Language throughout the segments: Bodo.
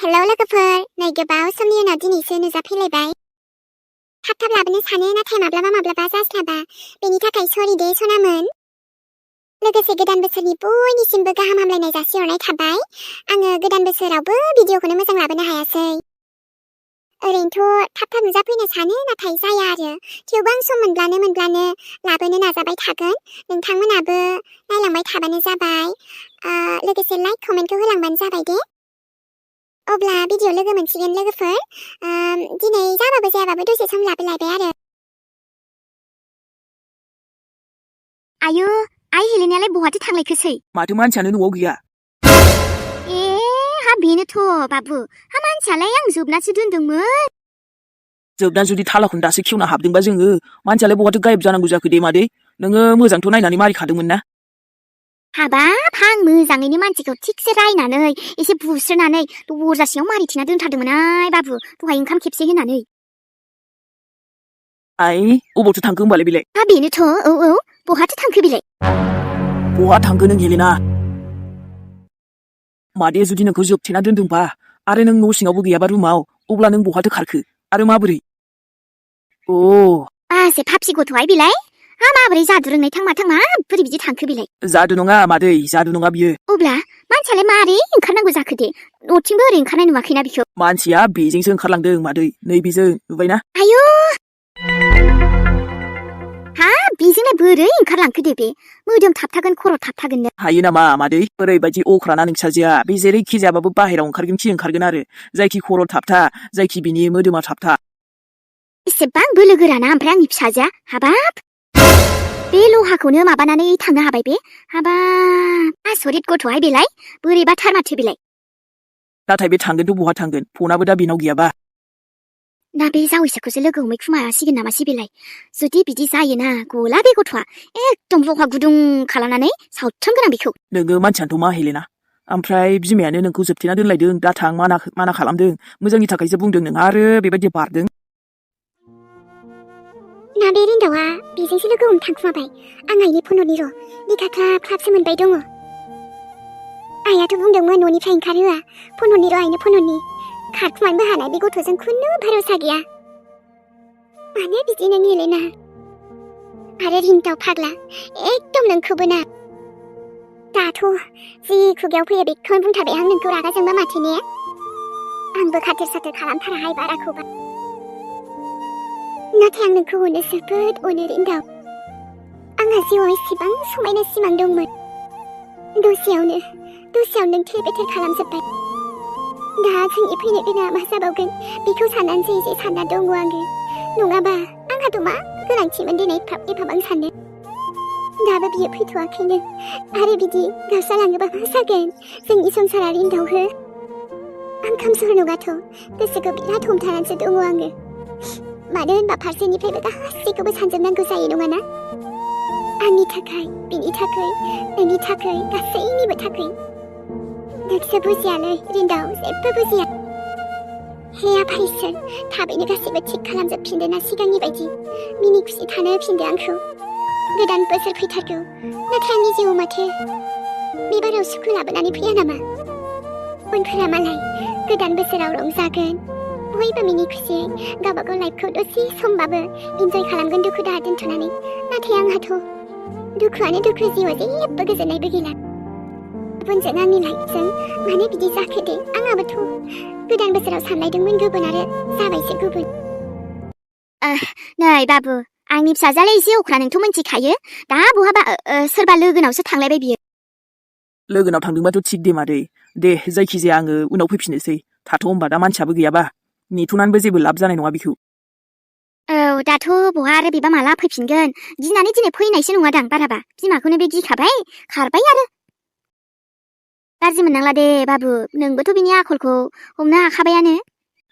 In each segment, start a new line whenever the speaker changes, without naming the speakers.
हेलौ लोगोफोर, नै गोबाव समनि उनाव दिनैसो नुजाफैलायबाय। थाब लाबोनो सानो नाथाय माब्लाबा जास्लाबा, बेनि थाखाय सरि दे सनामोन। लोगोसे गोदान बोसोरनि बयनिसिमबो गाहाम हामलायनाय जासिहरनाय थाबाय। आङो गोदान बोसोरावबो भिडिअखौनो मोजां लाबोनो हायासै। ओरैनोथ' थाब नुजाफैनो सानो नाथाय जाया आरो। थेवबो आं सम मोनब्लानो लाबोनो नाजाबाय थागोन। नोंथांमोनाबो नायलांबाय थाबानो जाबाय। लोगोसे लाइक कमेन्टखौ होलांबानो जाबाय दे। अब्ला भिडिअ लोगो मोनसिगोन लोगोफोर। दिनै जाबाबो जायाबाबो दसे सम लाबोलायबाय आरो। आयु, आइ हेलेनायालाय बहाथो थांलायखोसै?
माथो मानसियानो न'आव गैया।
हा बेनोथ' बाबु। हा मानसियालाय आं जोबनासो दोनदोंमोन।
जोबना जुदि थालाखौनो दासो खेवना हाबदोंबा जोङो, मानसियालाय बहाथो गायब जानांगौ जाखो दे मादै? नोङो मोजांथ' नायनानै मारिखादोंमोन ना?
हाबाब, आं मोजाङैनो मानसिखौ थिगसे रायनानै एसे बुस्रोनानै दरजासिङाव मारिथेना दोनथारदोंमोन बाबु, दहाय ओंखाम खेबसे होनानै।
आइ, अबावथो थांखो होमबालाय बेलाय?
हा बेनोथ', औ, बहाथो थांखो बेलाय?
बहा थांखो नों हेलेना? मादैया जुदि नोंखौ जोबथेना दोनदोंबा, आरो नों न' सिङावबो गैयाबा रुमाव, अब्ला नों बहाथो खारखो? आरो माबोरै?
मासे फाफि गथ'हाय बेलाय। हा माबोरै जादु रोंनाय थां माबोरै बिदि थांखो बेलाय?
जादु नङा मादै, जादु नङा बियो।
अब्ला मानसियालाय मारै ओंखारनांगौ जाखो दे? न'थिंबो ओरै ओंखारनाय नुवाखैना बिखौ।
मानसिया बेजोंसो ओंखारलांदों मादै, नैबेजों, नुबायना?
आयु! हा बेजोंलाय बोरै ओंखारलांखो दे बे? मोदोम थाबथागोन, खर' थाबथागोननो।
हायो नामा मादै? ओरैबायदि अख्राना नोंसाजिया, बे जेरैखि जायाबाबो बाहेरायाव ओंखारगोन खि ओंखारगोन आरो। जायखि खर' थाबथा, जायखि बिनि मोदोमा थाबथा।
एसेबां बोलो गोराना ओमफ्राय आंनि फिसाजोआ, हाबाब! बे लहाखौनो माबानानै थांनो हाबाय बे। हाबाब, आसरित गथ'हाय बेलाय, बोरैबाथार माथो बेलाय।
नाथाय बे थांगोनथ' बहा थांगोन? फनाबो दा बेनाव गैयाबा।
दा बे जावैसोखौसो लोगो हमहैखुमासिगोन नामासै बेलाय? जुदि बिदि जायोना, गला बे गथ'आ। एकदम लहा गुदुं खालामनानै सावथ्रोमगोन आं बेखौ।
नोङो मानसियानोथ' मा हेलेना? ओमफ्राय बिमायानो नोंखौ जोबथेना दोनलायदों, दा थां माना खालामदों। मोजांनि थाखायसो बुंदों, नों आरो बेबायदि बारदों।
ना बे रिन्दावआ बेजोंसो लोगो हमनो थांखुमाबाय। आं आइनि फन हरनि र', बिखा ख्लाबसो मोनबाय दङ। आइयाथ' बुंदोंमोन न'निफ्राय ओंखारहोआ। फन हरनि र' आइनो फन हरनि। खारखुमानोबो हानाय बे गथ'जों खुनु भरोसा गैया। मानो बिदि नों हेलेना? आरो रिन्दाव फाग्ला, एकदम नोंखौबो ना। दाथ' जि खुगायाव फैयो बेखौनो बुंथारबाय आं नोंखौ रागा जोंबा माथो ने? आंबो खाथेर साथेर खालामथाराहाय बाराखौबा। नाथाय आं नोंखौ अनो, जोबोद अनो रिन्दाव। आंहा जिउआव एसेबां समायना सिमां दंमोन। दसेयावनो नों थेर बेथेर खालामजोब्बाय। दा जोंनि फैनो गोनाङा मा जाबावगोन बेखौ साननानैसो एसे सानना दङ आङो। नङाबा आंहाथ' मा गोनांथिमोन दिनै एफाबां साननो। दाबो बियो फैथ'वाखैनो। आरो बिदि गावस्रालाङोबा मा जागोन जोंनि संसारा रिन्दाव हो? आं खोमसोर नङाथ', गोसोखौ बिराद हमथानानैसो दङ आङो। मानो होनबा फारसेनिफ्रायबो गासैखौबो सानजोबनांगौ जायो नङाना? आंनि थाखाय, बिनि थाखाय, नोंनि थाखाय, गासैनिबो थाखाय। नोंसो बुजियालै रिन्दाव, जेबो बुजिया। हे आफा इसोर, थाबैनो गासैबो थिग खालामजोबफिनदो ना सिगांनि बायदि। मिनि खुसि थानो होफिनदो आंखौ। गोदान बोसोर फैथारगौ, नाथाय आंनि जिउआव माथो बेबाराव सुखु लाबोनानै फैया नामा? उनफोरा मालाय गोदान बोसोराव रंजागोन, बयबो मिनि खुसियै गावबागाव लाइफखौ दसे समबाबो इन्जय खालामगोन दुखु दाहा दोनथ'नानै। नाथाय आंहाथ' दुखुआनो दुखु, जिउआव जेबो गोजोननायबो गैला। गुबुनजों आंनि लाइफजों मानो बिदि जाखो दे? आंहाबोथ' गोदान बोसोराव सानलायदोंमोन गुबुन आरो जाबायसो गुबुन। नै बाबु, आंनि फिसाजोआलाय एसे अख्रा नोंथ' मिन्थिखायो। दा बहाबा सोरबा लोगोनावसो थांलायबाय बियो।
लोगोनाव थांदोंबाथ' थिग दे मादै। दे जायखिजाया आङो उनाव फैफिननोसै। थाथ' होमबा दा मानसियाबो गैयाबा। नेथ'नानैबो जेबो लाब जानाय नङा बिखौ।
औ, दाथ' बहा आरो बेबा माला फैफिनगोन? गिनानै दिनै फैनायसो नङादां बाराबा। बिमाखौनो बे गिखाबाय, खारबाय आरो। गाज्रि मोननांला दे बाबु, नोंबोथ' बिनि आखलखौ हमनो हाखाबायानो।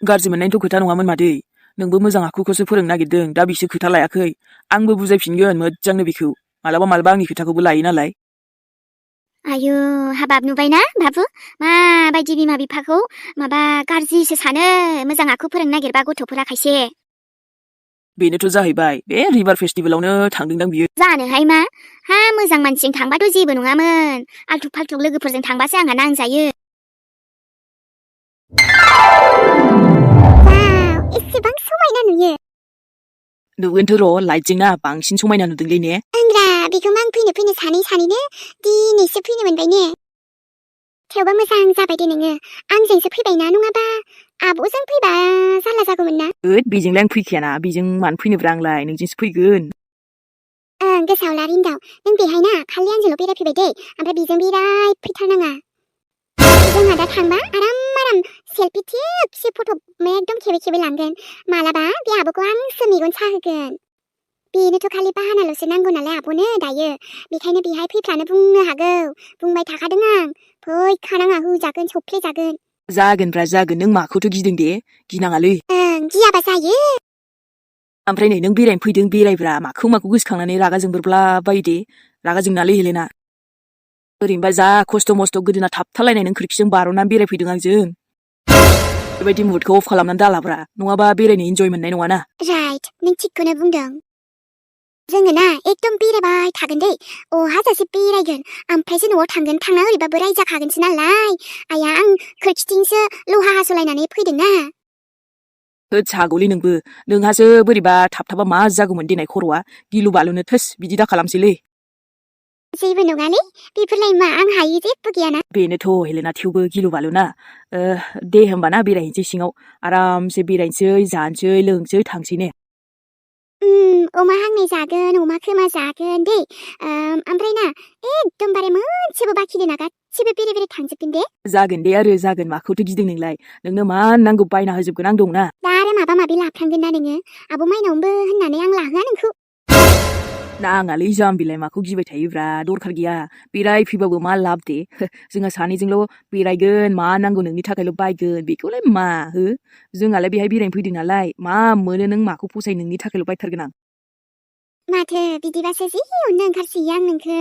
गाज्रि मोननायनिथ' खोथा नङामोन मादै। नोंबो मोजां आखुखौसो फोरोंनो नागिरदों, दा बिसो खोथा लायाखै। आंबो बुजायफिनगोन मोजांनो बिखौ। मालाबा आंनि खोथाखौबो लायो नालाय।
आयु, हाबाब नुबायना बाबु? माबायदि बिमा बिफाखौ गाज्रिसो सानो मोजां आखु फोरोंनो नागिरबा गथ'फोरा खायसे।
बेनोथ' जाहैबाय, बे रिभार फेस्टिभेलावनो थांदोंदां बियो।
जानोहाय मा? हा मोजां मानसिजों थांबाथ' जेबो नङामोन। आल्थुक फाल्थुक लोगोफोरजों थांबासो आंहा नांजायो।
누군트 러 라이징나 방신 소마이나 누들리네.
응라 비그만 फैनो सानैनो दिनैसो फैनो मोनबाय ने थेवबो मोजां जाबाय दे नोङो आंजोंसो फैबायना नङाबा आब'जों फैबा जारला जागौमोन ना
बिजोंलाय आं फैखायाना बिजों मानो फैनोब्रा आंलाय नोंजोंसो फैगोन.
ओं गोसोआव ला रिन्दाव नों बेहाय ना खालि आंजोंल' बेरायफैबाय दै ओमफ्राय बेजों बेरायफैथारनाङा जोंहा दा थांबा आराम सेल्फि थिगसे फट' एकदम खेबे लांगोन मालाबा बे आब'खौ आंसो मेगन साहोगोन बेनोथ' खालि बाहानाल'सो नांगौ नालाय आब'नो दायो बेखायनो बेहाय फैफ्रानो बुंनो हागौ बुंबाय थाखादों आं फैखानाङा होजागोन सफ्लेजागोन
जागोनब्रा जागोन नों माखौथो गिदों दे गिनाङालै
ओं गियाबा जायो
ओमफ्राय नै नों बेरायनो फैदों बेरायब्रा माखौ गोसोखांनानै रागा जोंबोरब्ला बायो दे रागा जोंनालै हेलेना ओरैनोबा जा खस्थ' मस्थ' गोदोना थाबथालायनाय नों खोरखिजों बार'नानै बेरायफैदों आंजों बेबायदि मुडखौ अफ खालामनानै दालाब्रा नङाबा बेरायनो इन्जय मोननाय नङाना
राइट नों थिगखौनो बुंदों जोङो ना एकदम बेरायबाय थागोन दै हाजासे बेरायगोन ओमफ्रायसो न'आव थांगोन थांना ओरैबाबो रायजाखागोनसो नालाय आया आं खोरखिथिंसो लहा हास'लायनानै फैदोंना
होद सागौलै नोंबो नोंहासो बोरैबा थाबथाबा मा जागौमोन देनाय खर'आ गिलु बालुनो थोस बिदि दा खालामसैलै
जेबो नङालै बेफोरलाय मा आं हायै जेबो गैयाना
बेनोथ' हेलेना थेवबो गिलु बालुना दे होमबाना बेरायहैनोसै सिङाव आरामसे बेरायनोसै जानोसै लोंसै थांसै ने
अमा हांनाय जागोन अमा खोमा जागोन दै ओमफ्राय ना एकदमबारे मोनसेबो बाखि दोना गासिबो बेरे थांजोबगोन दे
जागोन दे आरो जागोन माखौथो गिदों नोंलाय नोंनो मा नांगौ बायना होजोबगोन आं दंना
दा आरो माबा माबि लाफ्लांगोन ना नोङो आब' माइनावनोबो होननानै आं लाहोआ नोंखौ
नाङालै जाम्बिलाय माखौ गिबाय थायोब्रा दरखार गैया बेरायफैबाबो मा लाब दे जोंहा सानैजोंल' बेरायगोन मा नांगौ नोंनि थाखायल' बायगोन बेखौलाय मा हो जोंहालाय बेहाय बेरायनो फैदों नालाय मा मोनो नों माखौ फसायो नोंनि थाखायल' बायथारगोन आं
माथो बिदिबासो जि अननो ओंखारसोयो आं नोंखौ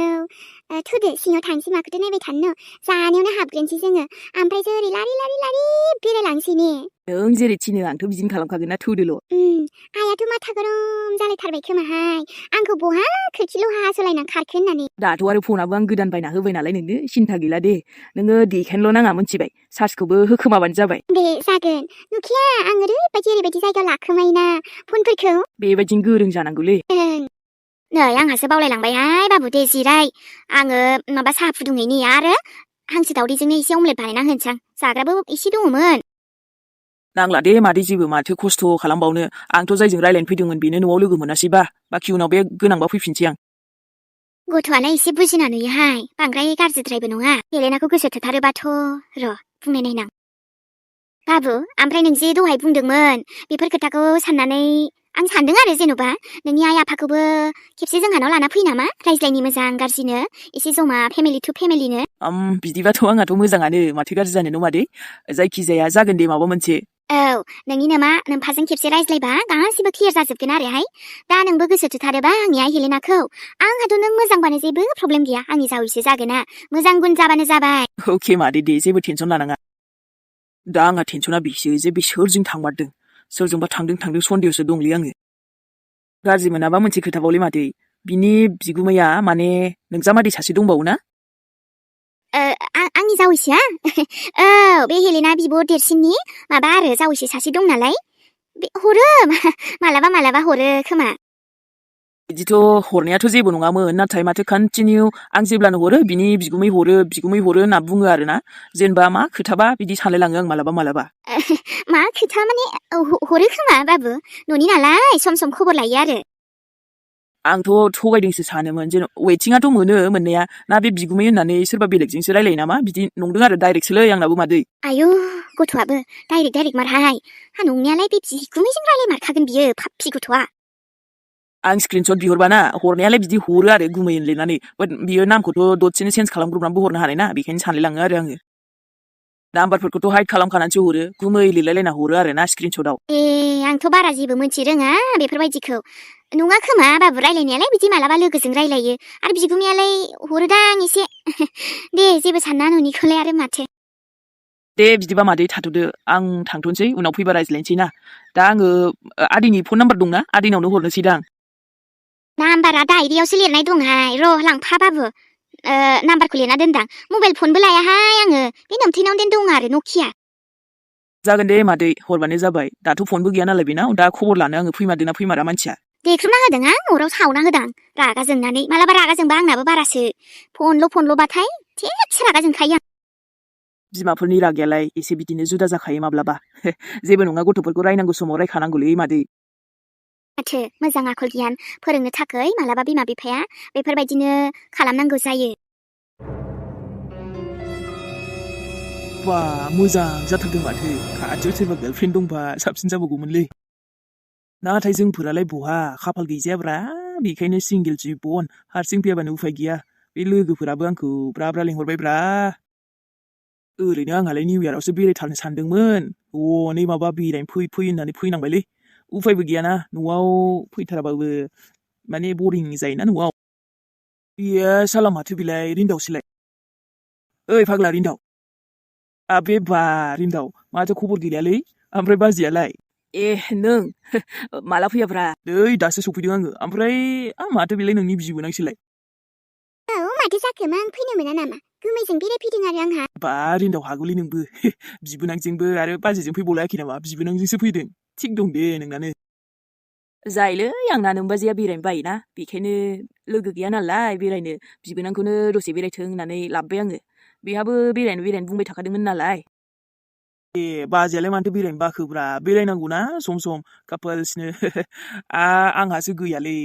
थुदो सिङाव थांसै माखौथो नायबाय थानो जानायावनो हाबग्रोनोसै जोङो ओमफ्रायसो ओरै लारि बेरायलांसै ने
नों जेरै थिनो आंथ' बिदिनो खालामखागोन ना थुदोल'
आयाथ' माथा गरम जालायथारबाय खोमाहाय आंखौ बहा खोरखिल' हास'लायना खारखो होननानै
दाथ' आरो फनाबो आं गोदान बायना होबाय नालाय नोंनो सिन्था गैला दे नोङो देखायनोल' नाङा मोनथिबाय चार्जखौबो होखोमाबानो जाबाय
दे जागोन नुखिया आं ओरैबायदि जायगा लाखोमायोना फनफोरखौ
बेबायदिनो गोरों जानांगौलै
नै आंहासो बावलायलांबायहाय बाबु दे जिराय आङो माबा साहा फुदुंहैनि आरो हांसो दावदैजोंनो एसे अमलेट बानायना होनोसै आं जाग्राबो एसे दङमोन
नांला दे मादै जेबो माथो खस्थ' खालामबावनो आंथ' जायजों रायलायनो फैदोंमोन बेनो न'आव लोगो मोनासैबा बाखि उनाव बे गोनांबा फैफिनसै आं
गथ'आलाय एसे बुजिना नुयोहाय बांद्राय गाज्रिद्रायबो नङा हेलेनाखौ गोसो थोथारोबाथ' र' बुंनाय नायनां बाबु ओमफ्राय नों जे दहाय बुंदोंमोन बेफोर खोथाखौ साननानै आं सानदों आरो जेन'बा नोंनि आइ आफाखौबो खेबसे जोंहानाव लाना फै नामा रायज्लायनि मोजां गाज्रिनो एसे जमा फेमिलि टु फेमिलिनो
बिदिबाथ' आंहाथ' मोजाङानो माथो गाज्रि जानो न' मादै जायखिजाया जागोन दे माबा मोनसे
औ नोंनि नामा नोमफाजों खेबसे रायज्लायबा गासिबो क्लियार जाजोबगोन आरोहाय दा नोंबो गोसो थोथारोबा आंनि आइ हेलेनाखौ आंहाथ' नों मोजांबानो जेबो प्रब्लेम गैया आंनि जावैसो जागोना मोजां गुन जाबानो जाबाय
अके मादै दे जेबो टेनसन लानाङा दा आंहा टेनसना बेसो जे बे सोरजों थांमारदों सोरजोंबा थांदों सन्देहसो दंलै आङो गाज्रि मोनाबा मोनसे खोथाबावलै मादै बिनि बिगुमैया माने नोंजामादै सासे दंबावो ना
आंनि जावैसोआ औ बे हेलेना बिब' देरसिननि माबा आरो जावैसो सासे दं नालाय हरो मालाबा हरो खोमा
बिदिथ' हरनायाथ' जेबो नङामोन नाथाय माथो कन्टिनिउ आं जेब्लानो हरो बिनि बिगुमै हरो होनना बुङो आरोना जेनेबा मा खोथाबा बिदि सानलायलाङो आं मालाबा
मा खोथा माने हरो खोमा बाबु न'नि नालाय सम सम खबर लायो आरो
आंथ' थगायदोंसो सानोमोन जेन' वेटिंआथ' मोनो मोननाया ना बे बिगुमै होननानै सोरबा बेलेगजोंसो रायलायो नामा बिदि नंदों आरो डाइरेक्टसोलै आंनाबो मादै
आयौ गथ'आबो डाइरेक्ट मारहाय नंनायालाय बे बिगुमैजों रायलायमारखागोन बियो फाफ्फि गथ'आ
आं स्क्रिनशट बिहरबाना हरनायालाय बिदि हरो आरो गुमै लिरनानै बियो नामखौथ' दसेनो चेन्ज खालामग्रोबनानैबो हरनो हानाय ना बेखायनो सानलायलाङो आरो आङो नाम्बारफोरखौथ' हाइड खालामखानानैसो हरो गुमै लिरलायलायना हरो आरो ना स्क्रिनशटआव
आंथ' बारा जेबो मोनथि रोङा बेफोरबायदिखौ नङा खोमा बाबु रायलायनायालाय बिदि मालाबा लोगोजों रायलायो आरो बिगुमैयालाय हरोदां एसे दे जेबो सानना न'निखौलाय आरो माथो
दे बिदिबा मादै थाथ'दो आं थांथ'नोसै उनाव फैबा रायज्लायनोसै ना दा आङो आदैनि फन नाम्बार दंना आदैनावनो हरनोसै दां
नाम्बारा डायरियावसो लिरनाय दंहाय र' लांफा बाबु नाम्बारखौ लिरना दोनदां मबाइल फनबो लायाहाय आङो बे नोमथैनावनो दं आरो नकिया
जागोन दे मादै हरबानो जाबाय दाथ' फनबो गैया नालाय बेनाव दा खबर लानो आङो फैमारदोंना फैमारा मानसिया
देख्रुबना होदों आं अराव सावना होदां रागा जोंनानै मालाबा रागा जोंबा आंनाबो बारासो फनल'बाथाय थिगसे रागा जोंखायो आं
बिमाफोरनि रागायालाय एसे बिदिनो जुदा जाखायो माब्लाबा जेबो नङा गथ'फोरखौ रायनांगौ समाव रायखानांगौलै मादै
माथो मोजां आखल गियान फोरोंनो थाखाय मालाबा बिमा बिफाया बेफोरबायदिनो खालामनांगौ जायो
बा मोजां जाथारदों माथो खाथियाव सोरबा गार्लफ्रेन्ड दंबा साबसिन जाबावगौमोनलै नाथाय जोंफोरालाय बहा खाफाल गैजायाब्रा बेखायनो सिंगेल जिबन हारसिं फैयाबानो उफाय गैया बे लोगोफोराबो आंखौ ब्रा ब्रा लिंहरबायब्रा ओरैनो आंहालाय निउ इयारावसो बेरायथारनो सानदोंमोन हनै माबा बेरायनो फै होननानै फैनांबायलै उफायबो गैयाना न'आव फैथाराबाबो माने बरिं जायोना न'आव बेयो साला माथो बिलाय रिन्दावसोलाय ओइ फाग्ला रिन्दाव आबे बा रिन्दाव माथो खबर गैलालै ओमफ्राय बाजैयालाय ए नों माला फैयाब्रा नै दासो सफैदों आङो ओमफ्राय माथो बेलाय नोंनि बिबोनांसोलाय
औ माथो जाखो मा आं फैनो मोना नामा गुमैजों बेरायफैदों आरो आंहा
बा रिन्दाव हागौलै नोंबो बिबोनांजोंबो आरो बाजैजों फैबावलायाखै नामा बिबोनांजोंसो फैदों थिग दं दे नोंनानो जायोलै आंना नोंबाजैया बेरायनो बायोना बेखायनो लोगो गैया नालाय बेरायनो बिबोनांखौनो दसे बेरायथों होननानै लाबोबाय आङो बेहाबो बेरायनो बुंबाय थाखादोंमोन नालाय ए बाजैयालाय मानोथो बेरायनो बाखोब्रा बेरायनांगौना सम सम कापोल्सनो आंहासो गैयालै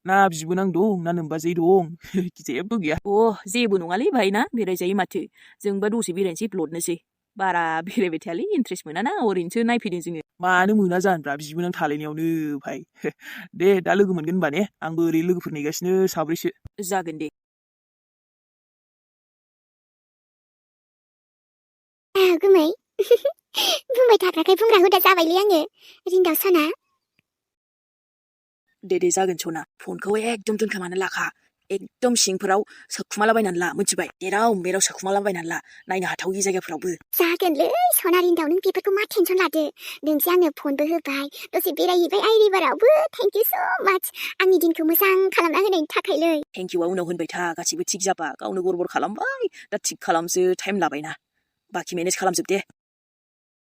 ना बिबोनां दं ना नोंबाजै दं जेबो गैया जेबो नङालै भाइना बेरायजायो माथो जोंबा दसे बेरायनोसै ब्लदनोसै बारा बेरायबाय थायालै इन्ट्रेस्ट मोनाना ओरैनोसो नायफैदों जोङो मानो मोना जानोब्रा बिबोनां थालायनायावनो भाइ दे दा लोगो मोनगोन होनबा ने आंबो ओरै लोगोफोर नेगासिनो साब्रैसो जागोन दे
गुमै बुंबाय थाग्राखाय बुंग्रा हुदा जाबायलै आङो रिन्दाव सना
दे जागोन सना फनखौ एकदम दोनखोमाना लाखा एकदम सिंफोराव सोखुमालाबायनानै ला मिथिबाय जेराव मेराव सोखुमालाबायनानै ला नायनो हाथावि जायगाफोरावबो
जागोनलै सना रिन्दाव नों बेफोरखौ मा टेनसन लादो नोंसो आंनो फनबो होबाय दसे बेरायहैबाय आइरिबारावबो थेंक इउ स' माच आंनि दिनखौ मोजां खालामना होनायनि थाखायलै
थेंक इउआ उनाव होनबाय था गासिबो थिग जाबा गावनो गरबर खालामबाय दा थिग खालामसो टाइम लाबायना बाखि मेनेज खालामजोब दे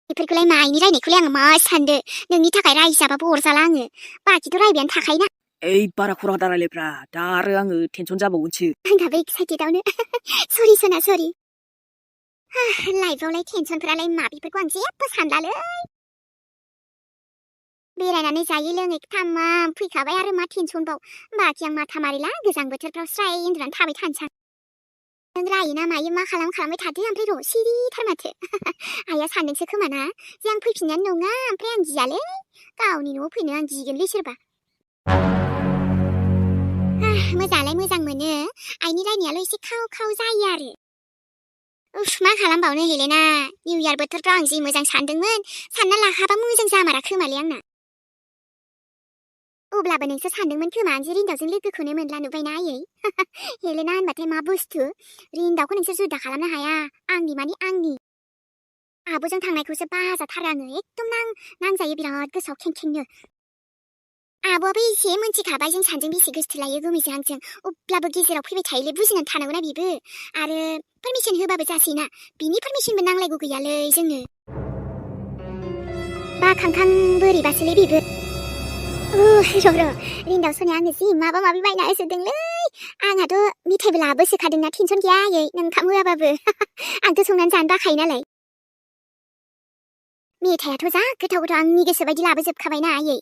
बेफोरखौलाय माइनि रायनायखौलाय आङो मा सानदो नोंनि थाखाय रायजाबाबो अरजाला आङो बाखिथ' रायबायानो थाखायोना
ओइ बारा खरा दा रायलायब्रा दा आरो आङो टेनसन जाबावगोनसो
आंहाबो एक्साइटेडआवनो सरि सना सरि लाइफआवलाय टेनसनफोरालाय मा बेफोरखौ आं जेबो सानलालै बेरायनानै जायै लोङै थामाम फैखाबाय आरो मा टेनसनबाव बाखि आं माथा मारिला गोजां बोथोरफ्राव स्राय उन्दुनानै थाबाय थानोसै नों रायोना मायो मा खालामबाय थादो ओमफ्राय र' सिरिथार माथो आइया सानदोंसो खोमाना जे आं फैफिननायानो नङा ओमफ्राय आं गियालै गावनि न'आव फैनो आं गिगोनलै सोरबा मोजाङालाय मोजां मोनो आइनि रायनायाल' एसे खाव खाव जायो आरो उफ मा खालामबावनो हेलेना निउ इयार बोथोरफ्राव आं जि मोजां सानदोंमोन सानना लाखाबा मोजां जामारा खोमालै आंना अब्लाबो नोंसो सानदोंमोन खोमा आं जे रिन्दावजों लोगोखौनो मोनला नुबायना आयै हेलेना होनबाथाय मा बुस्थु रिन्दावखौ नोंसोर जुदा खालामनो हाया आंनि मानि आंनि आब'जों थांनायखौसो बाजाथारो आङो एकदम नांजायो बिराद गोसोआव खेंखेंनो आब'आबो एसे मोनथिखाबाय जों सानैजों बेसे गोसथोलायो गुमैजों आंजों अब्लाबो गेजेराव फैबाय थायोलै बुजिनानै थानांगौना बिबो आरो पारमिसन होबाबो जासैना बिनि पारमिसनबो नांलायगौ गैयालै जोंनो बाखांखां बोरैबासोलै बेबो र' रिन्दाव सनाया आंनो जि माबा माबि बायना होसोदोंलै आंहाथ' मिथाइबो लाबोसोखादोंना टेनसन गैया आयै नों ओंखाम होआबाबो आंथ' संनानै जानो बाखायो नालाय मेथाइयाथ' जा गोथाव गोथाव आंनि गोसो बायदि लाबोजोबखाबायना आयै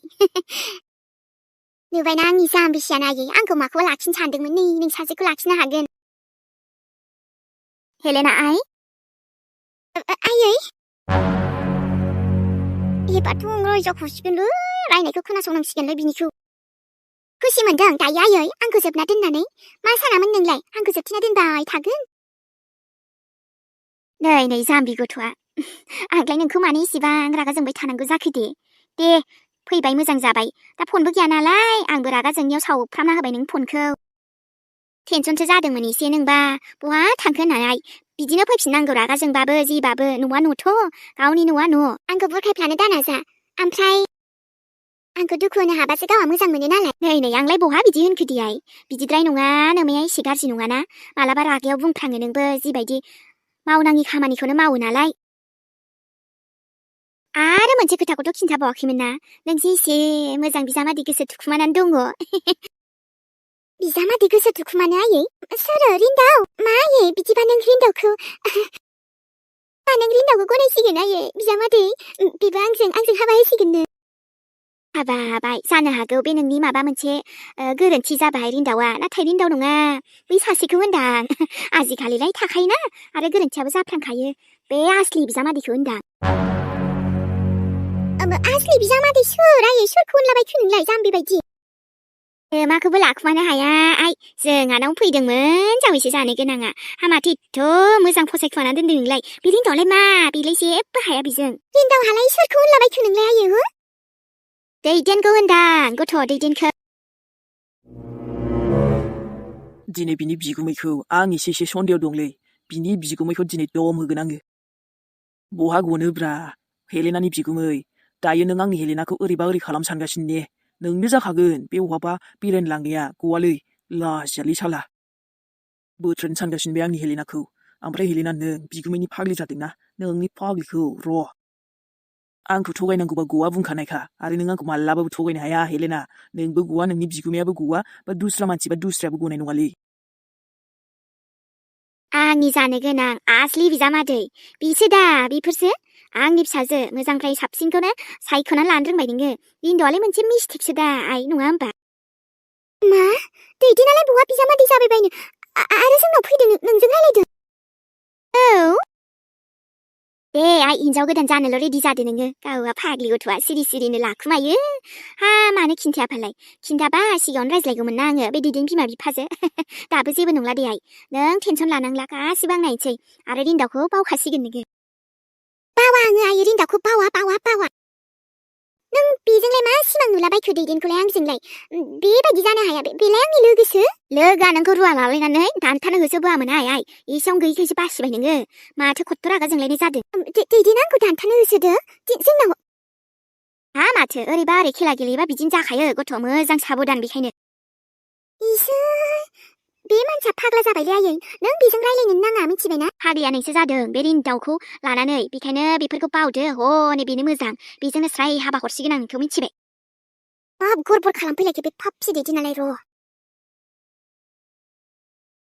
नुबायना आंनि जाम्बिसियानो आयै आंखौ माखौबा लाखिनो सानदोंमोन नै नों सासेखौ लाखिनो हागोन हेलेना आयै एबारथ' रायजाखासिगोनलै रायनायखौ खोनासंनांसिगोनलै बिनिखौ खुसि मोनदों दायो आयै आंखौ जोबना दोननानै मा सानामोन नोंलाय आंखौ जोबथिना दोनबाय थागोन नै जाम्बि गथ'आ आंलाय नोंखौ मानो इसिबां रागा जोंबाय थानांगौ जाखो दे फैबाय मोजां जाबाय दा फनबो गैया नालाय आंबो रागा जोंनायाव सावफ्रामना होबाय नों फनखौ टेनसनसो जादोंमोन एसे नोंबा बहा थांखो होननानै बिदिनो फैफिननांगौ रागा जोंबाबो जिबाबो न'आ न'थ' गावनि न'आ न' आंखौ बुरखायफ्लानो दानाजा ओमफ्राय आंखौ दुखु होनो हाबासो गावहा मोजां मोनो नालाय नै आंलाय बहा बिदि होनखो दियाय बिदिद्राय नङा नोमाया एसे गाज्रि नङाना मालाबा रागायाव बुंफ्लाङो नोंबो जिबायदि मावनाङि खामानिखौनो मावो नालाय आरो मोनसे खोथाखौथ' खिन्थाबावाखैमोन ना नोंजे एसे मोजां बिजामादै गोसो दुखुमानानै दङ बिजामादै गोसो दुखुमानो आयै सोरो रिन्दाव मा आयै बिदिबा नों रिन्दावखौ नों रिन्दावखौ गनायसिगोन आयै बिजामादै बेबो आंजों हाबा होसिगोननो हाबाबाय जानो हागौ बे नोंनि माबा मोनसे गोरोन्थि जाबाय रिन्दावा नाथाय रिन्दाव नङा बै सासेखौ होनदां आजिखालिलाय थाखायोना आरो गोरोन्थियाबो जाफ्रांखायो बे आसलि बिजामादैखौ होनदां आसलि बिजामादै सोर आयै सोरखौ होनलाबायखो नोंलाय जाम्बि बायदि माखौबो लाखुमानो हाया आइ जोंहानाव फैदोंमोन जावैसो जानो गोनाङा हामाथो एथ' मोजां फसायखुमाना दोनदों नोंलाय बे रिन्दावलाय मा बेलाय जेबो हाया बेजों रिन्दावहालाय सोरखौ होनलाबायखो नोंलाय आयै हो दैदेनखौ होनदां गथ' दैदेनखौ
दिनै बिनि बिगुमैखौ आं एसे सन्देह दंलै बिनि बिगुमैखौ दिनै दम होगोन आङो बहा गनोब्रा हेलेनानि बिगुमै दायो नों आंनि हेलेनाखौ ओरैबा ओरै खालाम सानगासिनो ने नोंनो जाखागोन बे बहाबा बेरायनो लांनाया गवालै लाजियालै साला बोथ्रोदनो सानगासिनो बे आंनि हेलेनाखौ ओमफ्राय हेलेना नों बिगुमैनि फाग्लि जादोंना नोंनि फाग्लिखौ र' आंखौ थगायनांगौबा गवा बुंखानायखा आरो नों आंखौ मालाबाबो थगायनो हाया हेलेना नोंबो गवा नोंनि बिगुमायाबो गवा बा दुस्रा मानसि बा दुस्रायाबो गनाय नङालै
आंनि जानो गोनां आसलि बिजामादै बिसो दा बेफोरसो आंनि फिसाजो मोजांनिफ्राय साबसिनखौनो सायख'नानै लानो रोंबाय नोङो रिन्दावालाय मोनसे मिस्टेकसो दा आइ नङा होमबा मा दैदेनालाय बहा बिजामादै जाबायबायनो आरो जोंनाव फैदों नोंजों रायलायदों औ दे आइ हिन्जाव गोदान जानोल' रेडि जादो नोङो गावहा फाग्लि गथ'आ सिरिनो लाखुमायो हा मानो खिन्थायाफालाय खिन्थाबा सिगाङावनो रायज्लायगौमोन ना आङो बे दैदेन बिमा बिफाजो दाबो जेबो नंला दे आइ नों टेनसन लानांला गासिबो आं नायनोसै आरो रिन्दावखौ बावखासिगोन नोङो बावा आङो आइ रिन्दावखौ बावा नों बेजोंलाय मा सिमां नुलाबायखो दैदेनखौलाय आंजोंलाय बेबायदि जानो हाया बेलाय आंनि लोगोसो लोगोआ नोंखौ रुवा लालायनानै दानथानो होसोबोआमोन आइ एसेयावनो गैयैखायसो बासिबाय नोङो माथो खत्थ' रागा जोंलायनाय जादों दैदेन आंखौ दानथानो होसोदो जोंनाव हा माथो ओरैबा ओरै खेला गेलेबा बिदिनो जाखायो गथ' मोजां साबधान बेखायनो इसोर बे मानसिया फाग्ला जाबायलै आयै नों बेजों रायलायनो नाङा मिथिबायना फाग्लिया नोंसो जादों बे रिन्दावखौ लानानै बेखायनो बेफोरखौ बावदो हनै बेनो मोजां बेजोंनो स्राय हाबा हरसिगोन आं नोंखौ मिथिबाय बाब गरबर खालामफैलायखो बे फाबसि दैदेनालाय र'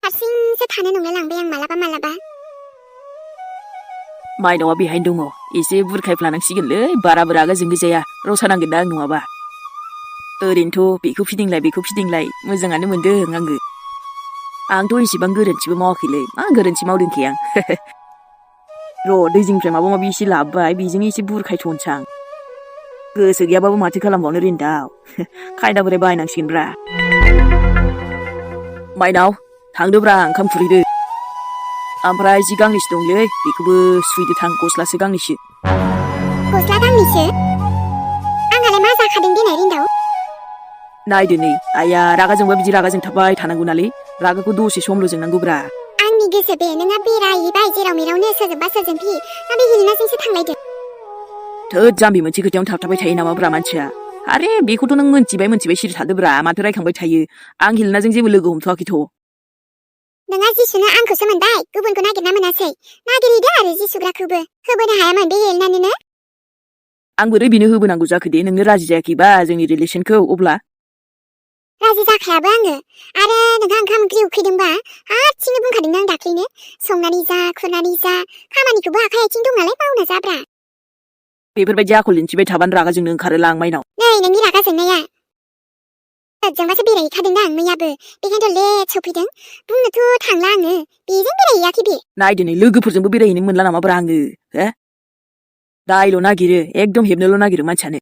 हारसिंसो थानो नंलाय लांबाय आं मालाबा
माइनावा बेहायनो दङ एसे बुरखायफ्लानांसिगोनलै बाराबो रागा जोंनो जाया रसा नांगोन दा आं नङाबा ओरैनोथ' बेखौ फिदिंलाय मोजाङानो मोनदों आङो आंथ' एसेबां गोरोन्थिबो मावाखैलै मा गोरोन्थि मावदोंखै आं र' दैजिंनिफ्राय माबा माबि एसे लाबोबाय बेजोंनो एसे बुरखायथ'नोसां गोसो गैयाबाबो माथो खालामबावनो रिन्दाव खायदा बोराय बाहायनांसिगोनब्रा माइनाव थांदोब्रा ओंखाम खुरैदो ओमफ्राय जि गांनैसो दंलै बेखौबो सुइदो थां गस्लासो गांनैसो
गस्ला गांनैसो आंहालाय मा जाखादों देनाय रिन्दाव
नायदो नै आया रागा जोंबा बिदि रागा जोंथाबबाय थानांगौ नालै रागाखौ दसे समल' जोंनांगौब्रा
आंनि गोसो बे नोंहा बेरायहैबाय जेराव मेरावनो सोरजोंबा सोरजोंबि ना बे हेलेनाजोंसो थांलायदो
थोद जाम्बि मोनसे खोथायावनो थाबथाबाय थायो नामाब्रा मानसिया आरे बेखौथ' नों मोनथिबाय सिरि थादोब्रा माथो रायखांबाय थायो आं हेलेनाजों जेबो लोगो हमथ'वाखैथ'
नोंहा जिसुनो आंखौसो मोनबाय गुबुनखौ नागिरना मोनासै नागिरहैदो आरो जिसुग्राखौबो होबोनो हायामोन बे हेलेनानोनो
आं बोरै बेनो होबोनांगौ जाखो दे नोंनो राजि जायाखैबा जोंनि रिलेसनखौ अब्ला
राजि जाखायाबो आङो आरो नोंहा ओंखाम ओंख्रि उखैदोंबा हारसिंनो बुंखादोंना आं दाख्लैनो संनानै जा खुरनानै जा खामानिखौबो आखाइ आथिं दं नालाय मावना जाब्रा
बेफोरबायदि आखल दिन्थिबाय थाबानो रागा जोंनो ओंखारोला आं माइनाव
नै नोंनि रागा जोंनाया जोंबासो बेरायहैखादोंना आं मैयाबो बेखायनोथ' लेट सफैदों बुंनोथ' थांला आङो बेजों बेरायहैयाखै बे
नायदो नै लोगोफोरजोंबो बेरायहैनो मोनला नामाब्रा आङो हो दायल' नागिरो एकदम हेबनोल' नागिरो मानसियानो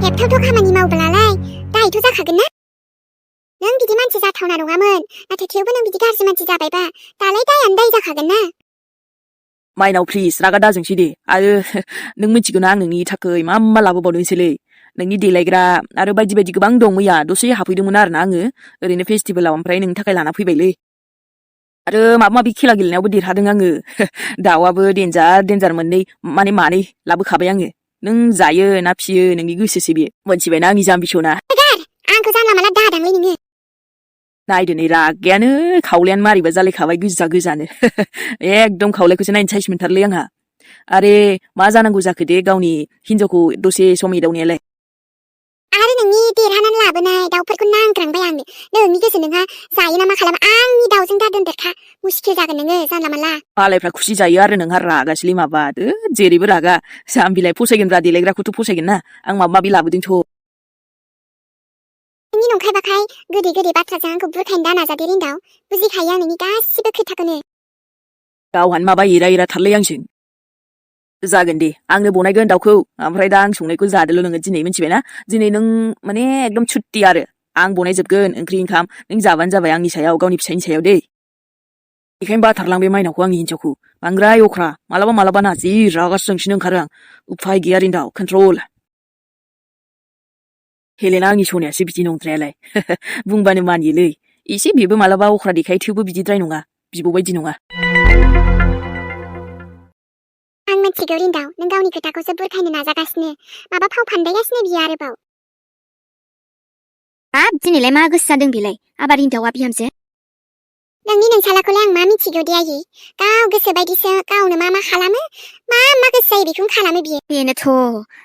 हेबथावथ' खामानि मावब्लालाय दायथ' जाखागोन ना नों बिदि मानसि जाथावना नङामोन नाथाय थेवबो नों बिदि गाज्रि मानसि जाबायबा दालाय दायानो दाय जाखागोन ना
माइनाव प्लिज रागा दाजोंसै दे आरो नों मिथिगौना आं नोंनि थाखाय मा लाबोबावदोंसैलै नोंनि देलायग्रा आरो बायदि बायदि गोबां दं मैया दसे हाफैदोंमोन आरोना आङो ओरैनो फेस्टिभेलाव ओमफ्राय नोंनि थाखाय लाना फैबायलै आरो माबा माबि खेला गेलेनायावबो देरहादों आङो दाउआबो देन्जार मानै लाबोखाबाय आङो नों जायो ना फियो नोंनि गोसोसो बेयो मोनथिबायना आंनि जाम्बिसना
आंखौ जानला माला दादांलै नोङो
नायदो नै रागायानो खावलायानो मारैबा जालायखाबाय गोजानो एकदम खावलायखौसो नायनो साइस मोनथारलै आंहा 아래 마 जानांगौ जाखो दे गावनि हिनजावखौ दसे सम एदावनायालाय
आरो नोंनि देरहानानै लाबोनाय दाउफोरखौ नांग्रांबाय आंनो नोंनि गोसो नोंहा जायो ना मा खालामो आंनि दाउजों दा दोनदेरखा मुस्किल जागोन नोङो जानला मानला
मालायफ्रा खुसि जायो आरो नोंहा रागासोलै माबादो जेरैबो रागा जाम्बिलाय फसायगोनब्रा देलायग्राखौथ' फसायगोन ना आं माबा माबि लाबोदोंथ'
नोंनि नंखाय बाखाय गोदै गोदै बाथ्राजों आंखौ बुरखायनो दा नाजादे रिन्दाव बुजिखायो आं नोंनि गासिबो खोथाखौनो
गावहानो माबा एरा एरा थारलै आंजों जागोन दे आंनो बनायगोन दाउखौ ओमफ्राय दा आं संनायखौ जादोल' नोङो दिनै मिथिबायना दिनै नों माने एकदम छुट्टि आरो आं बनायजोबगोन ओंख्रि ओंखाम नों जाबानो जाबाय आंनि सायाव गावनि फिसायनि सायाव दै बेखायनो बाथारलां बे माइनावखौ आंनि हिनजावखौ बांद्राय अख्रा मालाबा मालाबा ना जि रागासो जोंसिनो ओंखारो आं उफाय गैया रिन्दाव कन्ट्रल हेलेना आंनि सनायासो बिदि नंद्रायालाय बुंबानो मानियोलै एसे बेबो मालाबा अख्रा देखायो थेवबो बिदिद्राय नङा बिब' बायदि नङा
आं मिथिगौ रिन्दाव नों गावनि खोथाखौसो बुरखायनो नाजागासिनो माबा फाव फान्दायगासिनो बियो आरोबाव
हाब दिनैलाय मा गोसो जादों बेलाय आबा रिन्दावा बिहामजो
नोंनि नोंसालाखौलाय आं मा मिथिगौ दे आयै गाव गोसो बायदिसो गावनो मा मा खालामो मा गोसो जायो बेखौनो खालामो बियो
बेनोथ'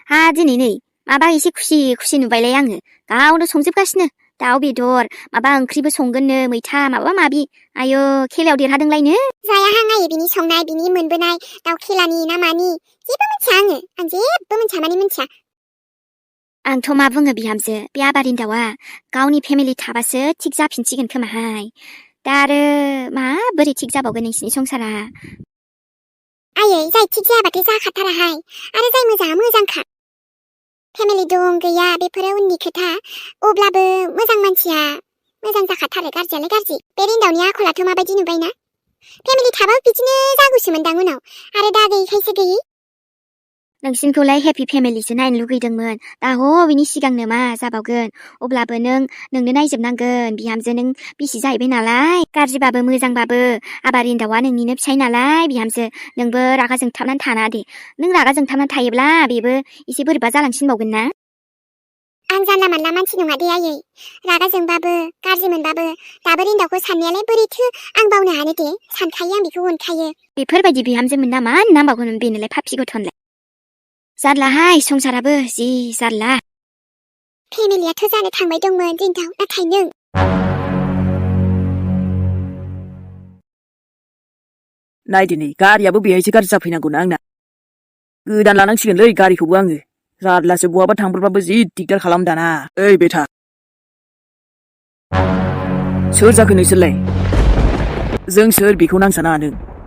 हा दिनै नै माबा एसे खुसि खुसि नुबायलाय आङो गावनो संजोबगासिनो दाउ बेदर माबा ओंख्रिबो संगोननो मैथा माबा माबि आयो खेलायाव देरहादोंलायनो
जायाहां आयै बिनि संनाय बिनि मोनबोनाय दाउ खेलानि ना मानि जेबो मिथिया आं जेबो मिथिया माने मिथिया
आंथ' मा बुङो बिहामजो बे आबा रिन्दावा गावनि फेमिलि थाबासो थिग जाफिनसिगोन खोमाहाय दा आरो माबोरै थिग जाबावगोन नोंसिनि संसारा
आयै जाय थिग जायाबाथाय जाखाथाराहाय आरो जाय मोजाङा मोजांखा फेमिलि दं गैया बेफोरो उननि खोथा अब्लाबो मोजां मानसिया मोजां जाखाथारो गाज्रियालाय गाज्रि बे रिन्दावनि आखलाथ' माबायदि नुबायना फेमिलि थाबा बिदिनो जागौसोमोनदां उनाव आरो दा गैयैखायसो गैयै
नोंसिनखौलाय हेपि फेमिलिसो नायनो लुगैदोंमोन दा ह' बिनि सिगांनो मा जाबावगोन अब्लाबो नोंनो नायजोबनांगोन बिहामजो नों बिसि जाहैबाय नालाय गाज्रिबाबो मोजांबाबो आबा रिन्दावा नोंनिनो फिसाय नालाय बिहामजो नोंबो रागा जोंथाबनानै थानाङा दे नों रागा जोंथाबनानै थायोब्ला बेबो एसे बोरैबा जालांसिनबावगोन ना
आं जानला मानला मानसि नङा दे आयै रागा जोंबाबो गाज्रि मोनबाबो दाबो रिन्दावखौ साननायालाय बोरैथो आं बावनो हानो दे सानखायो आं बेखौ अनखायो
बेफोरबायदि बिहामजो मोनना मा नांबावगोन बेनोलाय पापि गथ'नलाय जारलाहाय संसाराबो जि जारला
फेमिलियाथ' जानो थांबाय दंमोन रिन्दाव नाथाय नों
नायदो नै गारियाबो बेहायसो गाज्रि जाफैनांगौना आंना गोदान लानांसिगोनलै गारिखौबो आङो जारलासो बहाबा थांब्रबाबो जि दिगदार खालाम दाना ओइ बेथा सोर जाखो नोंसोरलाय जों सोर बेखौ नांसाना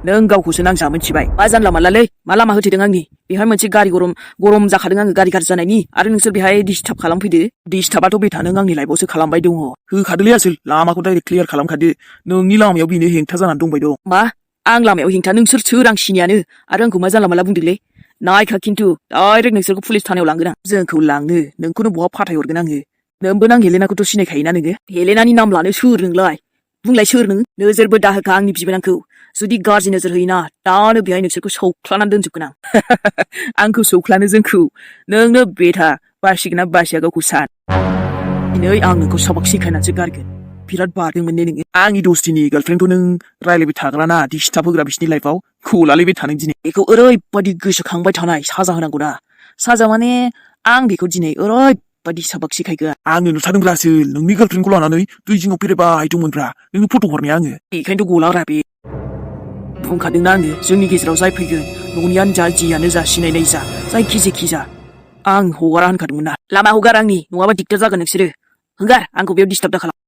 नों गावखौसो नांसा मिथिबाय मा जानला मानलालै मा लामा होथेदों आंनि बेहाय मोनसे गारि गरम जाखादों आङो गारि गाज्रि जानायनि आरो नोंसोर बेहाय डिस्टार्ब खालामफैदो डिस्टार्बाथ' बेथा नों आंनि लाइफआवसो खालामबाय दङ होखादोलै आसोल लामाखौ डाइरेक्ट क्लियार खालामखादो नोंनि लामायाव बेनो हेंथा जानानै दंबाय दं मा आं लामायाव हेंथा नोंसोर सोर आं सिनियानो आरो आंखौ मा जानला मानला बुंदोंलै नायखा खिन्थु डाइरेक्ट नोंसोरखौ पुलिस थानायाव लांगोन आं जोंखौ लांनो नोंखौनो बहा फाथायहरगोन आङो नोंबो आं हेलेनाखौथ' सिनायखायोना नोङो हेलेनानि नाम लानो सोर नोंलाय बुंलाय सोर नों नोजोरबो दाहोखा आंनि बिबोनांखौ जुदि गाज्रि नोजोर होयोना दानो बेहाय नोंसोरखौ सौख्लानानै दोनजोबगोन आं आंखौ सौख्लानो जोंखौ नोंनो बेथा बासिगोना बासिया गावखौ सान दिनै आं नोंखौ सबक सिखायनानैसो गारगोन बिराद बारदोंमोन ने नोङो आंनि दस्टिनि गार्लफ्रेन्डखौ नों रायलायबाय थाग्राना डिस्टार्ब होग्रा बिसिनि लाइफआव खौलालै बे थानों दिनै बेखौ ओरैबायदि गोसोखांबाय थानाय साजा होनांगौना साजा माने आं बेखौ दिनै ओरैबायदि सबक सिखायगोन आंनो नुथारदोंब्रा आसोल नोंनि गार्लफ्रेन्डखौ लानानै दै जिङाव बेरायबाय दंमोनब्रा नोंनो फट' हरनाया आङो बेखायनोथ' गलाब्रा बे बुंखादोंना आङो जोंनि गेजेराव जाय फैगोन न'नियानो जा जियानो जा सिनायनाय जा जायखि जेखि जा आं हगारा होनखादोंमोन ना लामा हगार आंनि नङाबा दिगदार जागोन नोंसोरो हगार आंखौ बेयाव डिस्टार्ब दाखालाम